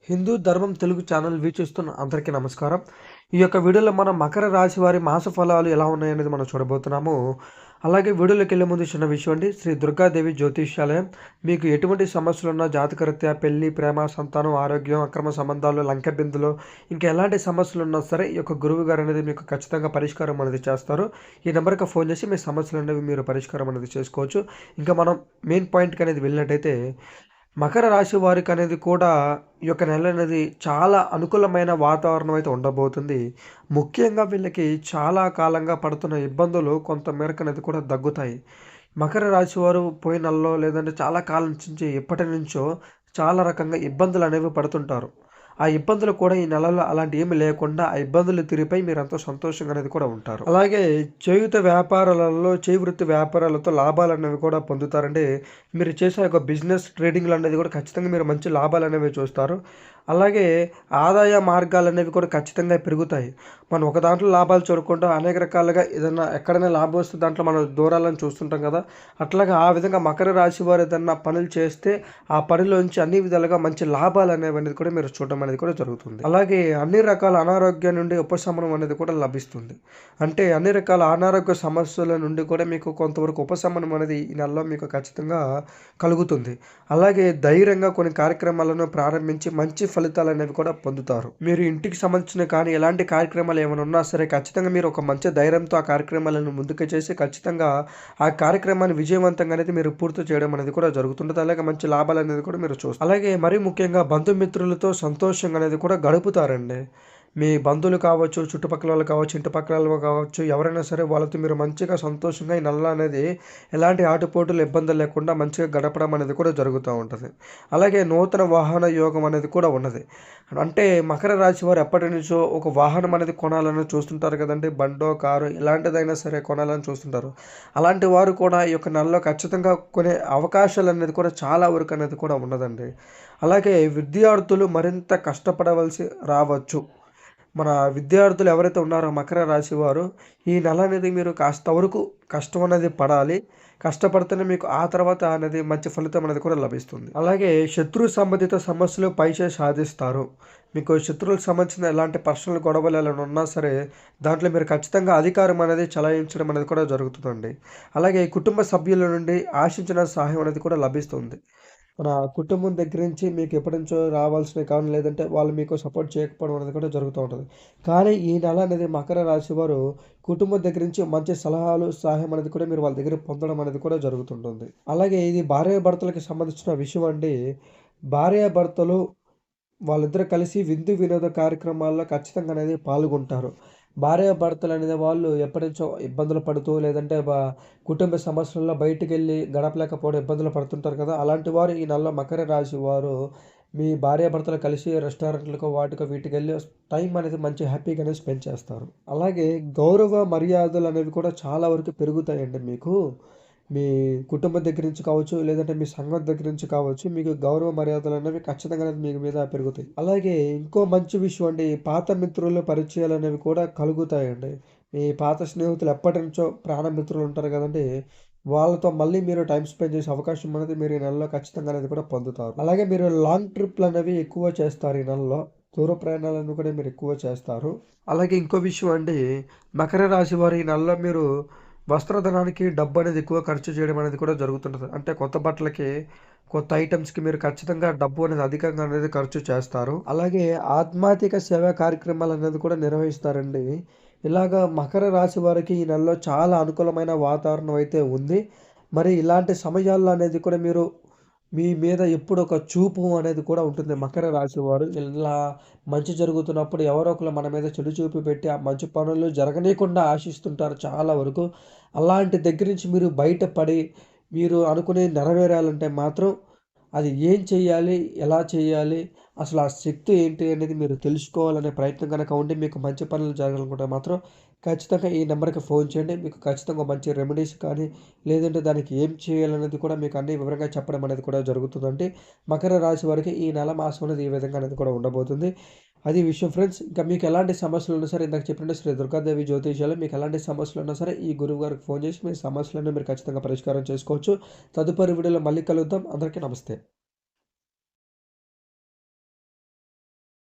హిందూ ధర్మం తెలుగు ఛానల్ వీక్షిస్తున్న అందరికీ నమస్కారం. ఈ యొక్క వీడియోలో మనం మకర రాశి వారి మాస ఫలాలు ఎలా ఉన్నాయనేది మనం చూడబోతున్నాము. అలాగే వీడియోలోకెళ్ళే ముందు చిన్న విషయం అండి. శ్రీ దుర్గాదేవి జ్యోతిష్యాలయం. మీకు ఎటువంటి సమస్యలున్నా జాతకరీత్యా పెళ్లి, ప్రేమ, సంతానం, ఆరోగ్యం, అక్రమ సంబంధాలు, లంకె బిందులు ఇంకా ఎలాంటి సమస్యలున్నా సరే ఈ యొక్క గురువు గారు అనేది మీకు ఖచ్చితంగా పరిష్కారం అనేది చేస్తారు. ఈ నెంబర్‌కి ఫోన్ చేసి మీ సమస్యలు అనేవి మీరు పరిష్కారం అనేది చేసుకోవచ్చు. ఇంకా మనం మెయిన్ పాయింట్‌కి అనేది వెళ్ళినట్టయితే మకర రాశి వారికి అనేది కూడా ఈ యొక్క నెల అనేది చాలా అనుకూలమైన వాతావరణం అయితే ఉండబోతుంది. ముఖ్యంగా వీళ్ళకి చాలా కాలంగా పడుతున్న ఇబ్బందులు కొంత మేరకు అనేది కూడా దగ్గుతాయి. మకర రాశి వారు పోయిన నెలలో లేదంటే చాలా కాలం నుంచి ఎప్పటినుంచో చాలా రకంగా ఇబ్బందులు అనేవి పడుతుంటారు. ఆ ఇబ్బందులు కూడా ఈ నెలలో అలాంటివి ఏమి లేకుండా ఆ ఇబ్బందులు తీరిపోయి మీరంతా సంతోషంగా అనేది కూడా ఉంటారు. అలాగే చేయుత వ్యాపారాలలో చేయి వృత్తి వ్యాపారాలతో లాభాలనేవి కూడా పొందుతారండి. మీరు చేసే ఒక బిజినెస్ ట్రేడింగ్‌లు అనేది కూడా ఖచ్చితంగా మీరు మంచి లాభాలనేవి చూస్తారు. అలాగే ఆదాయ మార్గాలనేవి కూడా ఖచ్చితంగా పెరుగుతాయి. మనం ఒక దాంట్లో లాభాలు చూడకుండా అనేక రకాలుగా ఏదన్నా ఎక్కడైనా లాభం వస్తే దాంట్లో మనం దూరాలని చూస్తుంటాం కదా! అట్లాగా ఆ విధంగా మకర రాశి వారు ఏదన్నా పనులు చేస్తే ఆ పనిలోంచి అన్ని విధాలుగా మంచి లాభాలనేవనేది కూడా మీరు చూడడం అనేది కూడా జరుగుతుంది. అలాగే అన్ని రకాల అనారోగ్యం నుండి ఉపశమనం అనేది కూడా లభిస్తుంది. అంటే అన్ని రకాల అనారోగ్య సమస్యల నుండి కూడా మీకు కొంతవరకు ఉపశమనం అనేది ఈ నెలలో మీకు ఖచ్చితంగా కలుగుతుంది. అలాగే ధైర్యంగా కొన్ని కార్యక్రమాలను ప్రారంభించి మంచి ఫలితాలనేవి కూడా పొందుతారు. మీరు ఇంటికి సంబంధించిన కానీ ఎలాంటి కార్యక్రమాలు ఏమైనా ఉన్నా సరే ఖచ్చితంగా మీరు ఒక మంచి ధైర్యంతో ఆ కార్యక్రమాలను ముందుకు చేసి ఖచ్చితంగా ఆ కార్యక్రమాన్ని విజయవంతంగా అనేది మీరు పూర్తి చేయడం అనేది కూడా జరుగుతుంటుంది. అలాగే మంచి లాభాలు అనేది కూడా మీరు చూస్తారు. అలాగే మరీ ముఖ్యంగా బంధుమిత్రులతో సంతోషంగా అనేది కూడా గడుపుతారండి. మీ బంధువులు కావచ్చు, చుట్టుపక్కల వాళ్ళు కావచ్చు, ఇంటి పక్కల వాళ్ళు కావచ్చు, ఎవరైనా సరే వాళ్ళతో మీరు మంచిగా సంతోషంగా ఈ నెల అనేది ఎలాంటి ఆటుపోటులు, ఇబ్బందులు లేకుండా మంచిగా గడపడం అనేది కూడా జరుగుతూ ఉంటది. అలాగే నూతన వాహన యోగం అనేది కూడా ఉన్నది. అంటే మకర రాశి వారు ఎప్పటినుంచో ఒక వాహనం అనేది కొనాలని చూస్తుంటారు కదండీ! బండో, కారో ఎలాంటిదైనా సరే కొనాలని చూస్తుంటారు. అలాంటి వారు కూడా ఈ యొక్క నెలలో ఖచ్చితంగా కొనే అవకాశాలనేది కూడా చాలా వరకు అనేది కూడా ఉన్నదండి. అలాగే విద్యార్థులు మరింత కష్టపడవలసి రావచ్చు. మన విద్యార్థులు ఎవరైతే ఉన్నారో మకర రాశి వారు, ఈ నెల అనేది మీరు కాస్త వరకు కష్టం అనేది పడాలి. కష్టపడితేనే మీకు ఆ తర్వాత అనేది మంచి ఫలితం అనేది కూడా లభిస్తుంది. అలాగే శత్రు సంబంధిత సమస్యలు పైచేయి సాధిస్తారు. మీకు శత్రువులకు సంబంధించిన ఎలాంటి పర్సనల్ గొడవలు ఏమైనా ఉన్నా సరే, దాంట్లో మీరు ఖచ్చితంగా అధికారం అనేది చలాయించడం అనేది కూడా జరుగుతుందండి. అలాగే కుటుంబ సభ్యుల నుండి ఆశించిన సహాయం అనేది కూడా లభిస్తుంది. మన కుటుంబం దగ్గర నుంచి మీకు ఎప్పటినుంచో రావాల్సినవి కానీ, లేదంటే వాళ్ళు మీకు సపోర్ట్ చేయకపోవడం అనేది కూడా జరుగుతూ ఉంటది. కానీ ఈ నెల అనేది మకర రాశి వారు కుటుంబం దగ్గర నుంచి మంచి సలహాలు, సహాయం అనేది కూడా మీరు వాళ్ళ దగ్గర పొందడం అనేది కూడా జరుగుతుంటుంది. అలాగే ఇది భార్యాభర్తలకి సంబంధించిన విషయం అండి. భార్యాభర్తలు వాళ్ళిద్దరూ కలిసి విందు వినోద కార్యక్రమాల్లో ఖచ్చితంగా అనేది పాల్గొంటారు. భార్యాభర్తలు అనేది వాళ్ళు ఎప్పటినుంచో ఇబ్బందులు పడుతూ లేదంటే కుటుంబ సమస్యల్లో బయటికెళ్ళి గడపలేకపోవడం ఇబ్బందులు పడుతుంటారు కదా! అలాంటి వారు ఈ నెలలో మకర రాశి వారు మీ భార్యాభర్తలు కలిసి రెస్టారెంట్‌లకో, వాటికో వీటికెళ్ళి టైం అనేది మంచి హ్యాపీగానే స్పెండ్ చేస్తారు. అలాగే గౌరవ మర్యాదలనేవి కూడా చాలా వరకు పెరుగుతాయండి మీకు. మీ కుటుంబం దగ్గర నుంచి కావచ్చు, లేదంటే మీ సంఘం దగ్గర నుంచి కావచ్చు, మీకు గౌరవ మర్యాదలనేవి ఖచ్చితంగా అనేది మీ మీద పెరుగుతాయి. అలాగే ఇంకో మంచి విషయం అండి, పాత మిత్రుల పరిచయాలనేవి కూడా కలుగుతాయండి. మీ పాత స్నేహితులు ఎప్పటినుంచో ప్రాణ మిత్రులు ఉంటారు కదండీ! వాళ్ళతో మళ్ళీ మీరు టైమ్ స్పెండ్ చేసే అవకాశం అనేది మీరు ఈ నెలలో ఖచ్చితంగా అనేది కూడా పొందుతారు. అలాగే మీరు లాంగ్ ట్రిప్‌లనేవి ఎక్కువ చేస్తారు ఈ నెలలో. దూర ప్రయాణాలను కూడా మీరు ఎక్కువ చేస్తారు. అలాగే ఇంకో విషయం అండి, మకర రాశి వారు ఈ నెలలో మీరు వస్త్రధనానికి డబ్బనేది ఎక్కువ ఖర్చు చేయడం అనేది కూడా జరుగుతుంటది. అంటే కొత్త బట్టలకి, కొత్త ఐటెమ్స్‌కి మీరు ఖచ్చితంగా డబ్బు అనేది అధికంగా అనేది ఖర్చు చేస్తారు. అలాగే ఆధ్యాత్మిక సేవా కార్యక్రమాలనేది కూడా నిర్వహిస్తారండి. ఇలాగా మకర రాశి వారికి ఈ నెలలో చాలా అనుకూలమైన వాతావరణం అయితే ఉంది. మరి ఇలాంటి సమయాల్లో అనేది కూడా మీరు మీ మీద ఎప్పుడు ఒక చూపు అనేది కూడా ఉంటుంది. మకర రాశి వారు ఇలా మంచి జరుగుతున్నప్పుడు ఎవరో ఒకళ్ళు మన మీద చెడు చూపు పెట్టి ఆ మంచి పనులు జరగనీయకుండా ఆశిస్తుంటారు చాలా వరకు. అలాంటి దగ్గర నుంచి మీరు బయటపడి మీరు అనుకునేది నెరవేరాలంటే మాత్రం అది ఏం చేయాలి? ఎలా చేయాలి? అసలు ఆ శక్తి ఏంటి అనేది మీరు తెలుసుకోవాలనే ప్రయత్నం గనక ఉండి మీకు మంచి పనులు జరగాలనుకుంటే మాత్రం ఖచ్చితంగా ఈ నెంబర్‌కి ఫోన్ చేయండి. మీకు ఖచ్చితంగా మంచి రెమెడీస్ కానీ, లేదంటే దానికి ఏం చేయాలనేది కూడా మీకు అన్నీ వివరంగా చెప్పడం అనేది కూడా జరుగుతుందండి. మకర రాశి వారికి ఈ నెల మాసం అనేది ఈ విధంగా అనేది కూడా ఉండబోతుంది. అది విషయం ఫ్రెండ్స్. ఇంకా మీకు ఎలాంటి సమస్యలున్నా సరే ఇందాక చెప్పినట్టు శ్రీ దుర్గాదేవి జ్యోతిష్యాలయం మీకు ఎలాంటి సమస్యలున్నా సరే ఈ గురువు గారికి ఫోన్ చేసి మీ సమస్యలన్నీ మీరు ఖచ్చితంగా పరిష్కారం చేసుకోవచ్చు. తదుపరి వీడియోలో మళ్ళీ కలుద్దాం. అందరికీ నమస్తే.